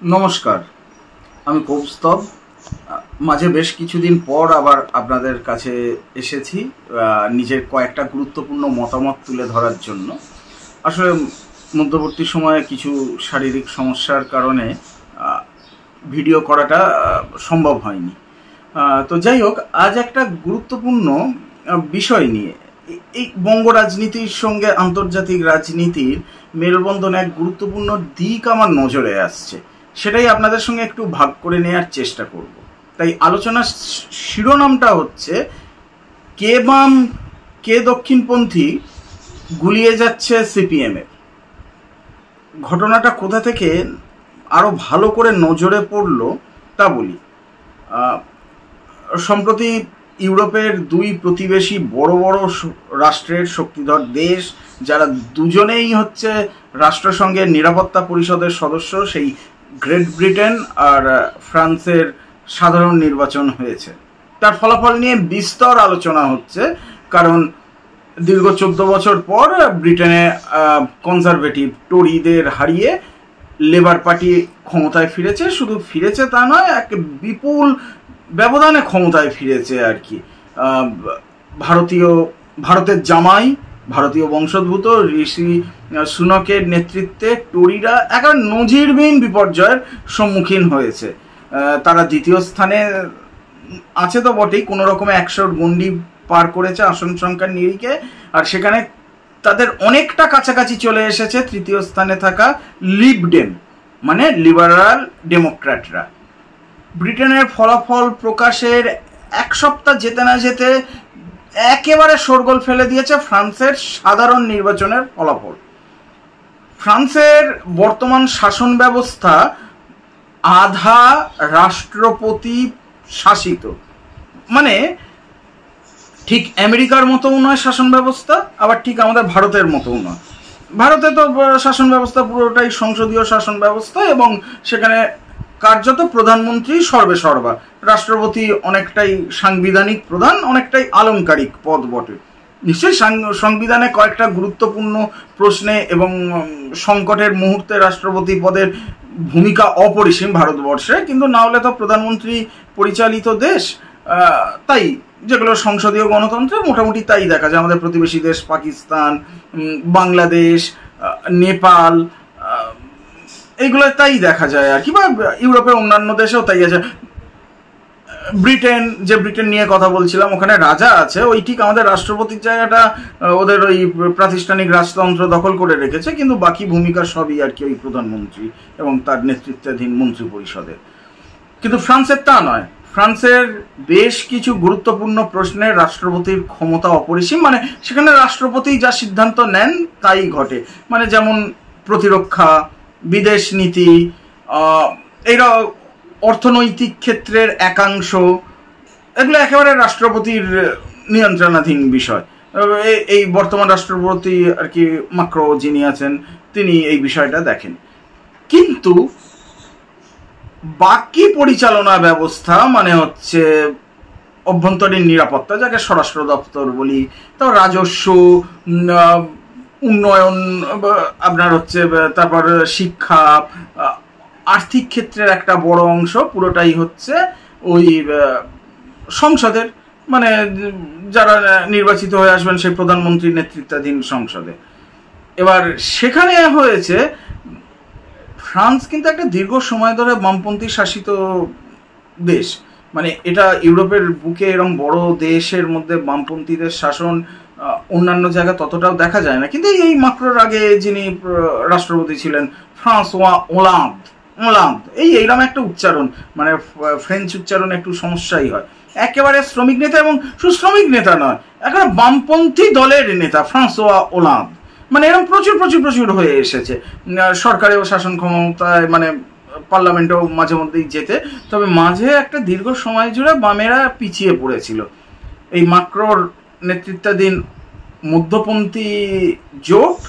নমস্কার, আমি কৌস্তব। মাঝে বেশ কিছুদিন পর আবার আপনাদের কাছে এসেছি নিজের কয়েকটা গুরুত্বপূর্ণ মতামত তুলে ধরার জন্য। আসলে মধ্যবর্তী সময়ে কিছু শারীরিক সমস্যার কারণে ভিডিও করাটা সম্ভব হয়নি। তো যাই হোক, আজ একটা গুরুত্বপূর্ণ বিষয় নিয়ে, এই বঙ্গ রাজনীতির সঙ্গে আন্তর্জাতিক রাজনীতির মেলবন্ধন এক গুরুত্বপূর্ণ দিক আমার নজরে আসছে, সেটাই আপনাদের সঙ্গে একটু ভাগ করে নেওয়ার চেষ্টা করব। তাই আলোচনার শিরোনামটা হচ্ছে কে বাম কে দক্ষিণপন্থী গুলিয়ে যাচ্ছে সিপিএমের। ঘটনাটা কোথা থেকে আরও ভালো করে নজরে পড়ল তা বলি। সম্প্রতি ইউরোপের দুই প্রতিবেশী বড় বড় রাষ্ট্রের শক্তিধর দেশ, যারা দুজনেই হচ্ছে রাষ্ট্রসংঘের নিরাপত্তা পরিষদের সদস্য, সেই গ্রেট ব্রিটেন আর ফ্রান্সের সাধারণ নির্বাচন হয়েছে। তার ফলাফল নিয়ে বিস্তর আলোচনা হচ্ছে, কারণ দীর্ঘ 14 বছর পর ব্রিটেনে কনজারভেটিভ টোরিদের হারিয়ে লেবার পার্টি ক্ষমতায় ফিরেছে। শুধু ফিরেছে তা নয়, এক বিপুল ব্যবধানে ক্ষমতায় ফিরেছে আর কি। ভারতের জামাই, ভারতীয় বংশোদ্ভূত ঋষি সুনকের নেতৃত্বে টোরিরা একেবারে নজিরবিহীন বিপর্যয়ের সম্মুখীন হয়েছে। তারা দ্বিতীয় স্থানে আছে তো বটেই, কোনো রকমে 100 গণ্ডি পার করেছে আসন সংখ্যার নিরিখে, আর সেখানে তাদের অনেকটা কাছাকাছি চলে এসেছে তৃতীয় স্থানে থাকা লিবডেম, মানে লিবারাল ডেমোক্র্যাটরা। ব্রিটেনের ফলাফল প্রকাশের এক সপ্তাহ যেতে না যেতে একেবারে শোরগোল ফেলে দিয়েছে ফ্রান্সের সাধারণ নির্বাচনের ফলাফল। ফ্রান্সের বর্তমান শাসন ব্যবস্থা আধা রাষ্ট্রপতি শাসিত, মানে ঠিক আমেরিকার মতোও নয় শাসন ব্যবস্থা, আবার ঠিক আমাদের ভারতের মতোও নয়। ভারতে তো শাসন ব্যবস্থা পুরোটাই সংসদীয় শাসন ব্যবস্থা, এবং সেখানে কার্যত প্রধানমন্ত্রী সর্বেসর্বা, রাষ্ট্রপতি অনেকটাই সাংবিধানিক প্রধান, অনেকটাই আলংকারিক পদ বটে। নিশ্চয়ই সংবিধানে কয়েকটা গুরুত্বপূর্ণ প্রশ্নে এবং সংকটের মুহূর্তে রাষ্ট্রপতি পদের ভূমিকা অপরিসীম ভারতবর্ষে, কিন্তু না হলে তো প্রধানমন্ত্রী পরিচালিত দেশ। তাই যেগুলো সংসদীয় গণতন্ত্রে মোটামুটি তাই দেখা যায়। আমাদের প্রতিবেশী দেশ পাকিস্তান, বাংলাদেশ, নেপাল, এইগুলো তাই দেখা যায় আর কি, বা ইউরোপের অন্যান্য দেশেও তাই আছে। ব্রিটেন নিয়ে কথা বলছিলাম, ওখানে রাজা আছে, ওই ঠিক আমাদের রাষ্ট্রপতির জায়গাটা ওদের ওই প্রাতিষ্ঠানিক রাজতন্ত্র দখল করে রেখেছে, কিন্তু বাকি ভূমিকা সবই আর কি ওই প্রধানমন্ত্রী এবং তার নেতৃত্বাধীন মন্ত্রী পরিষদের। কিন্তু ফ্রান্সের তা নয়। ফ্রান্সের বেশ কিছু গুরুত্বপূর্ণ প্রশ্নে রাষ্ট্রপতির ক্ষমতা অপরিসীম, মানে সেখানে রাষ্ট্রপতি যা সিদ্ধান্ত নেন তাই ঘটে। মানে যেমন প্রতিরক্ষা, বিদেশ নীতি, এরা অর্থনৈতিক ক্ষেত্রের একাংশ, এগুলো একেবারে রাষ্ট্রপতির নিয়ন্ত্রণাধীন বিষয়। এই বর্তমান রাষ্ট্রপতি আর কি মাক্রো যিনি আছেন, তিনি এই বিষয়টা দেখেন। কিন্তু বাকি পরিচালনা ব্যবস্থা, মানে হচ্ছে অভ্যন্তরীণ নিরাপত্তা, যাকে স্বরাষ্ট্র দপ্তর বলি, তারপর রাজস্ব, উন্নয়ন, আপনার হচ্ছে তারপর শিক্ষা, আর্থিক ক্ষেত্রের একটা বড় অংশ পুরোটাই হচ্ছে ওই সংসদের, মানে যারা নির্বাচিত হয়ে আসবেন সেই প্রধানমন্ত্রীর নেতৃত্বাধীন সংসদে। এবার সেখানে হয়েছে, ফ্রান্স কিন্তু একটা দীর্ঘ সময় ধরে বামপন্থী শাসিত দেশ। মানে এটা ইউরোপের বুকে এরকম বড় দেশের মধ্যে বামপন্থীদের শাসন অন্যান্য জায়গায় ততটাও দেখা যায় না। কিন্তু এই মাক্রোর আগে যিনি রাষ্ট্রপতি ছিলেন, ফ্রান্সোয়া ওলান্দ, এইরকম একটা উচ্চারণ, মানে ফ্রেঞ্চ উচ্চারণ একটু সমস্যাই হয়। একেবারে শ্রমিক নেতা, এবং শুধু শ্রমিক নেতা নয়, একেবারে বামপন্থী দলের নেতা ফ্রান্সোয়া ওলান্দ। মানে এরকম প্রচুর হয়ে এসেছে, সরকারেও শাসন ক্ষমতায়, মানে পার্লামেন্টেও মাঝে মধ্যেই যেতে। তবে মাঝে একটা দীর্ঘ সময় জুড়ে বামেরা পিছিয়ে পড়েছিল। এই মাক্রোর নেতৃত্বাধীন মধ্যপন্থী জোট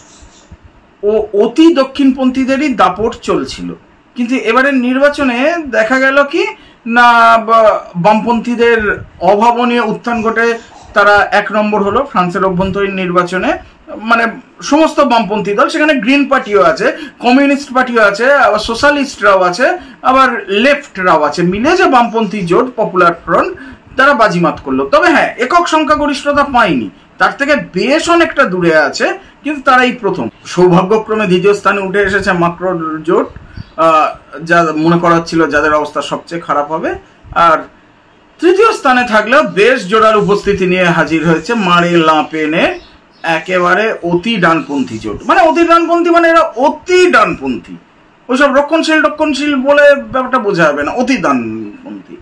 ও অতি দক্ষিণপন্থীদেরই দাপট চলছিল। কিন্তু এবারের নির্বাচনে দেখা গেল কি না, বামপন্থীদের অভাবনীয় উত্থান ঘটে, তারা 1 নম্বর হলো ফ্রান্সের অভ্যন্তরীণ নির্বাচনে। মানে সমস্ত বামপন্থী দল, সেখানে গ্রিন পার্টিও আছে, কমিউনিস্ট পার্টিও আছে, আবার সোশ্যালিস্টরাও আছে, আবার লেফটরাও আছে, মিলে যে বামপন্থী জোট পপুলার ফ্রন্ট তারা বাজিমাত করলো। তবে হ্যাঁ, একক সংখ্যাগরিষ্ঠতা পায়নি, তার থেকে বেশ অনেকটা দূরে আছে, কিন্তু তারাই প্রথম। সৌভাগ্যক্রমে দ্বিতীয় স্থানে উঠে এসেছে মাক্রোন জোট, যা মনে করা হচ্ছিল যাদের অবস্থা সবচেয়ে খারাপ হবে। আর তৃতীয় স্থানে থাকলেও বেশ জোরাল উপস্থিতি নিয়ে হাজির হয়েছে মারি লে পেনের একেবারে অতি ডানপন্থী জোট। মানে অতি ডানপন্থী মানে এরা অতি ডানপন্থী, ওইসব রক্ষণশীল বলে ব্যাপারটা বোঝা যাবে না, অতি ডানপন্থী।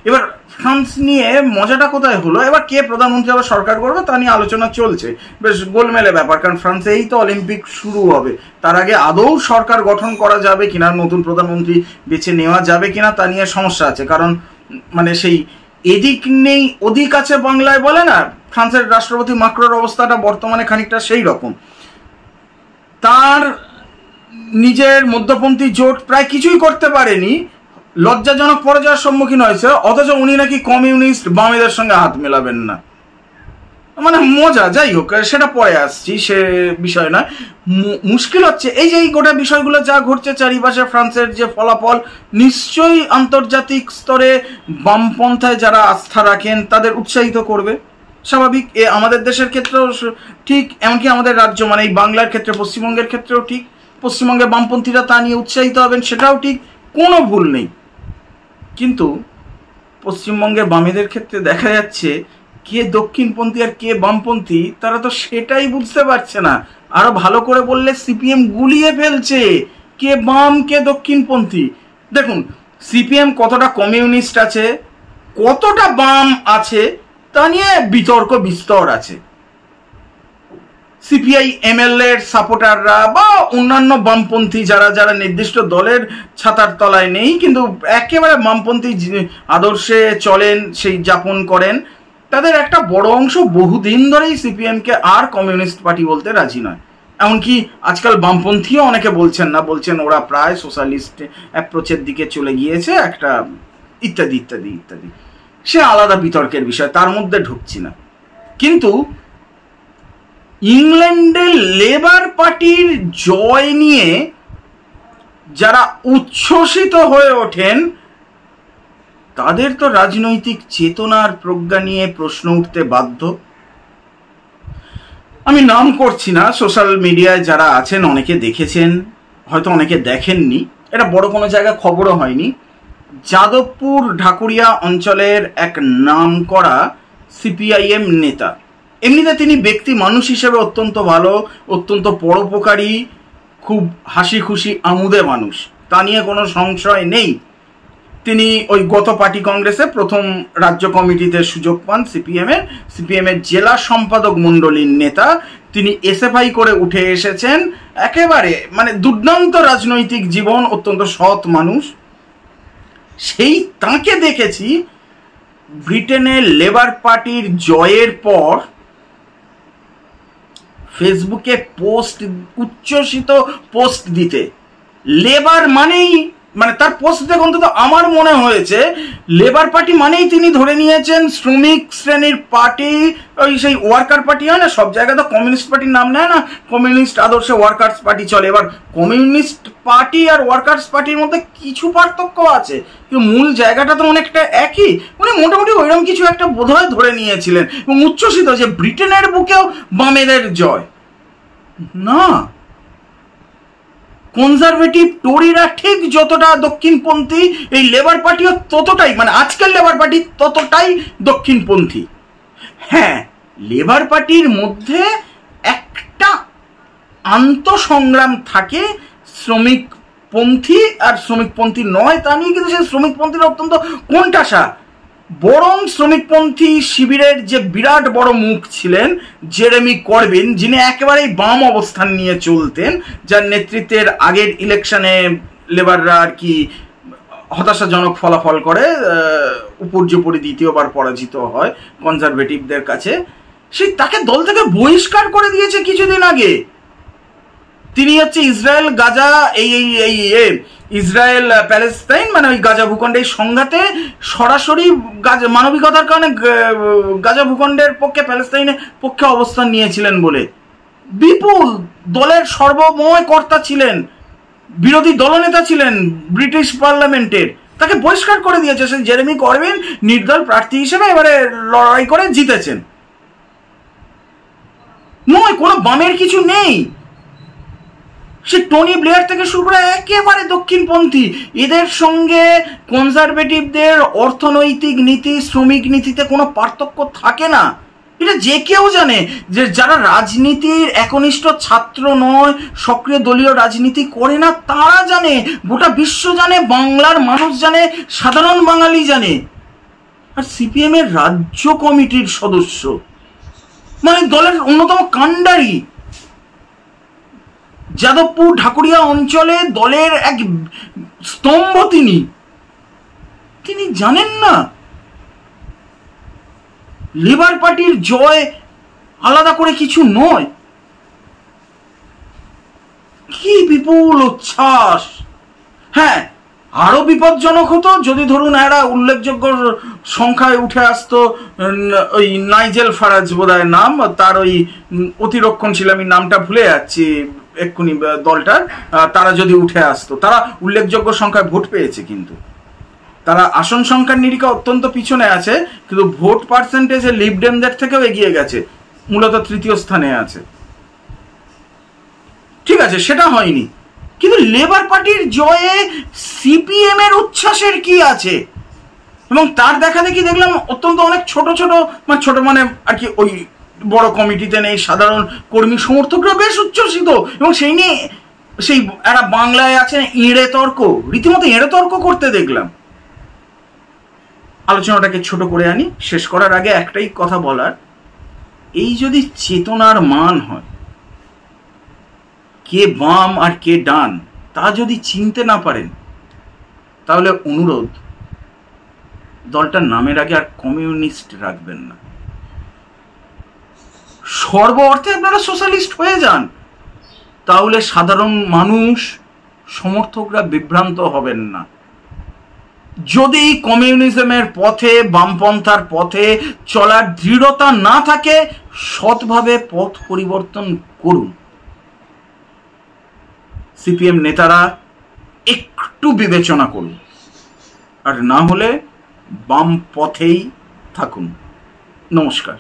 এবার ফ্রান্স নিয়ে মজাটা কোথায় হলো, এবার কে প্রধানমন্ত্রী আবার সরকার করবে তা নিয়ে আলোচনা চলছে, বেশ গোলমেলে ব্যাপার, কারণ ফ্রান্সে এই তো অলিম্পিক শুরু হবে, তার আগে আদৌ সরকার গঠন করা যাবে কিনা, নতুন প্রধানমন্ত্রী বেছে নেওয়া যাবে কিনা তা নিয়ে সমস্যা আছে। কারণ মানে সেই এদিক নেই ওদিক আছে বাংলায় বলে না, ফ্রান্সের রাষ্ট্রপতি মাক্রোর অবস্থাটা বর্তমানে খানিকটা সেই রকম। তার নিজের মধ্যপন্থী জোট প্রায় কিছুই করতে পারেনি, লজ্জাজনক পরাজয়ের সম্মুখীন হয়েছে, অথচ উনি নাকি কমিউনিস্ট বামেদের সঙ্গে হাত মেলাবেন না। মানে মজা, যাই হোক সেটা পরে আসছি, সে বিষয় নয়। মুশকিল হচ্ছে এই যে এই গোটা বিষয়গুলো যা ঘটছে চারিপাশে, ফ্রান্সের যে ফলাফল নিশ্চয়ই আন্তর্জাতিক স্তরে বামপন্থায় যারা আস্থা রাখেন তাদের উৎসাহিত করবে, স্বাভাবিক। আমাদের দেশের ক্ষেত্রেও ঠিক, এমনকি আমাদের রাজ্য মানে এই বাংলার ক্ষেত্রে, পশ্চিমবঙ্গের ক্ষেত্রেও ঠিক, পশ্চিমবঙ্গের বামপন্থীরা তা নিয়ে উৎসাহিত হবেন, সেটাও ঠিক, কোনো ভুল নেই। কিন্তু পশ্চিমবঙ্গের বামেদের ক্ষেত্রে দেখা যাচ্ছে কে দক্ষিণপন্থী আর কে বামপন্থী তারা তো সেটাই বুঝতে পারছে না। আরো ভালো করে বললে সিপিএম গুলিয়ে ফেলছে কে বাম কে দক্ষিণপন্থী। দেখুন সিপিএম কতটা কমিউনিস্ট আছে, কতটা বাম আছে তা নিয়ে বিতর্ক বিস্তর আছে। সিপিআই এমএলএ এর সাপোর্টাররা বা অন্যান্য বামপন্থী যারা যারা নির্দিষ্ট দলের ছাতার তলায় নেই কিন্তু একেবারে বামপন্থী আদর্শে চলেন, সেই যাপন করেন, তাদের একটা বড় অংশ বহুদিন ধরেই সিপিএমকে আর কমিউনিস্ট পার্টি বলতে রাজি নয়। এমনকি আজকাল বামপন্থীও অনেকে বলছেন না, বলছেন ওরা প্রায় সোশ্যালিস্ট অ্যাপ্রোচের দিকে চলে গিয়েছে, একটা ইত্যাদি ইত্যাদি ইত্যাদি। সে আলাদা বিতর্কের বিষয়, তার মধ্যে ঢুকছি না। কিন্তু ইংল্যান্ডে লেবার পার্টির জয় নিয়ে যারা উচ্ছ্বসিত হয়ে ওঠেন তাদের তো রাজনৈতিক চেতনার প্রজ্ঞা নিয়ে প্রশ্ন উঠতে বাধ্য। আমি নাম করছি না, সোশ্যাল মিডিয়ায় যারা আছেন অনেকে দেখেছেন, হয়তো অনেকে দেখেননি, এটা বড় কোনো জায়গায় খবরও হয়নি। যাদবপুর ঢাকুরিয়া অঞ্চলের এক নামকরা সিপিআইএম নেতা, এমনিতে তিনি ব্যক্তি মানুষ হিসেবে অত্যন্ত ভালো, অত্যন্ত পরোপকারী, খুব হাসি খুশি আমুদে মানুষ, তা নিয়ে কোনো সংশয় নেই। তিনি ওই গত পার্টি কংগ্রেসে প্রথম রাজ্য কমিটিতে সুযোগ পান সিপিএমের জেলা সম্পাদক মণ্ডলীর নেতা। তিনি এসএফআই করে উঠে এসেছেন, একেবারে মানে দুর্দান্ত রাজনৈতিক জীবন, অত্যন্ত সৎ মানুষ। সেই তাঁকে দেখেছি ব্রিটেনের লেবার পার্টির জয়ের পর ফেসবুকে পোস্ট, উচ্ছ্বসিত পোস্ট দিতে। লেবার মানেই মানে তার পোস্ট দেখে অন্তত আমার মনে হয়েছে লেবার পার্টি মানেই তিনি ধরে নিয়েছেন শ্রমিক শ্রেণীর পার্টি, ওই সেই ওয়ার্কার পার্টি হয় না, সব জায়গায় তো কমিউনিস্ট পার্টির নাম নেয় না, কমিউনিস্ট আদর্শে ওয়ার্কার্স পার্টি চলে। এবার কমিউনিস্ট পার্টি আর ওয়ার্কার্স পার্টির মধ্যে কিছু পার্থক্য আছে, কিন্তু মূল জায়গাটা তো অনেকটা একই। উনি মোটামুটি ওইরকম কিছু একটা বোধহয় ধরে নিয়েছিলেন এবং উচ্ছ্বসিত যে ব্রিটেনের বুকেও বামেদের জয়। না, কনজারভেটিভ টোরিরা ঠিক যতটা দক্ষিণপন্থী, এই লেবার পার্টিও ততটাই, মানে আজকাল লেবার পার্টি ততটাই দক্ষিণপন্থী। হ্যাঁ, লেবার পার্টির মধ্যে একটা আন্তঃসংগ্রাম থাকে, শ্রমিকপন্থী আর শ্রমিকপন্থী নয় তা নিয়ে, কিন্তু সেই শ্রমিকপন্থীরা অত্যন্ত কোণঠাসা। বরং শ্রমিকপন্থী শিবিরের যে বিরাট বড় মুখ ছিলেন জেরেমি করবিন, যিনি একেবারেই বাম অবস্থান নিয়ে চলতেন, যার নেতৃত্বের আগের ইলেকশনে লেবাররা আর কি হতাশাজনক ফলাফল করে উপর্যুপরি দ্বিতীয়বার পরাজিত হয় কনজারভেটিভদের কাছে, সেই তাকে দল থেকে বহিষ্কার করে দিয়েছে কিছুদিন আগে। তিনি হচ্ছে ইসরায়েল গাজা ইসরায়েল প্যালেস্তাইন মানে ওই গাজা ভূখণ্ডের সংঘাতে সরাসরি মানবিকতার কারণে গাজা ভূখণ্ডের পক্ষে, প্যালেস্তাইনের পক্ষে অবস্থান নিয়েছিলেন বলে বিপুল দলের সর্বময় কর্তা ছিলেন, বিরোধী দলনেতা ছিলেন ব্রিটিশ পার্লামেন্টের, তাকে বহিষ্কার করে দিয়েছে। সে জেরেমি করবিন নির্দল প্রার্থী হিসেবে এবারে লড়াই করে জিতেছেন। নয়, কোনো বামের কিছু নেই। সে টনি ব্লেয়ার থেকে শুরু করে একেবারে দক্ষিণপন্থী, এদের সঙ্গে কনজারভেটিভদের অর্থনৈতিক নীতি, শ্রমিক নীতিতে কোনো পার্থক্য থাকে না। এটা যে কেউ জানে, যে যারা রাজনীতির একনিষ্ঠ ছাত্র নয়, সক্রিয় দলীয় রাজনীতি করে না, তারা জানে, গোটা বিশ্ব জানে, বাংলার মানুষ জানে, সাধারণ বাঙালি জানে। আর সিপিএম এর রাজ্য কমিটির সদস্য, মানে দলের অন্যতম কাণ্ডারি, যাদবপুর ঢাকুরিয়া অঞ্চলে দলের এক স্তম্ভ তিনি জানেন না লেবার পার্টির জয় আলাদা করে কিছু নয়। কি বিপুল উচ্ছ্বাস! হ্যাঁ, আরো বিপজ্জনক হতো যদি ধরুন এরা উল্লেখযোগ্য সংখ্যায় উঠে আসতো, ওই নাইজেল ফারাজ বোধহয় নাম, তার ওই অতিরক্ষণশীল, আমি নামটা ভুলে যাচ্ছি এক্ষুনি দলটার, তারা যদি উঠে আসতো। তারা উল্লেখযোগ্য সংখ্যায় ভোট পেয়েছে, কিন্তু তারা আসন সংখ্যার নিরিখে অত্যন্ত পিছনে আছে, কিন্তু ভোট পার্সেন্টেজে লিবডেমদের থেকেও এগিয়ে গেছে, মূলত তৃতীয় স্থানে আছে। ঠিক আছে, সেটা হয়নি, কিন্তু লেবার পার্টির জয়ে সিপিএম এর উচ্ছ্বাসের কি আছে? এবং তার দেখা দেখি দেখলাম অত্যন্ত অনেক ছোট মানে আর কি, ওই বড় কমিটিতে নেই, সাধারণ কর্মী সমর্থকরা বেশ উচ্ছ্বসিত। এবং সেই নিয়ে সেই এরা বাংলায় আছে এঁড়ে তর্ক, রীতিমতো এঁড়ে তর্ক করতে দেখলাম। আলোচনাটাকে ছোট করে আনি, শেষ করার আগে একটাই কথা বলার, এই যদি চেতনার মান হয়, কে বাম আর কে ডান তা যদি চিনতে না পারেন, তাহলে অনুরোধ, দলটার নামের আগে আর কমিউনিস্ট রাখবেন না। সর্ব অর্থে আপনারা সোশ্যালিস্ট হয়ে যান, তাহলে সাধারণ মানুষ, সমর্থকরা বিভ্রান্ত হবেন না। যদি কমিউনিজমের পথে, বামপন্থার পথে চলার দৃঢ়তা না থাকে, সৎভাবে পথ পরিবর্তন করুন। সিপিএম নেতারা একটু বিবেচনা করুন, আর না হলে বাম পথেই থাকুন। নমস্কার।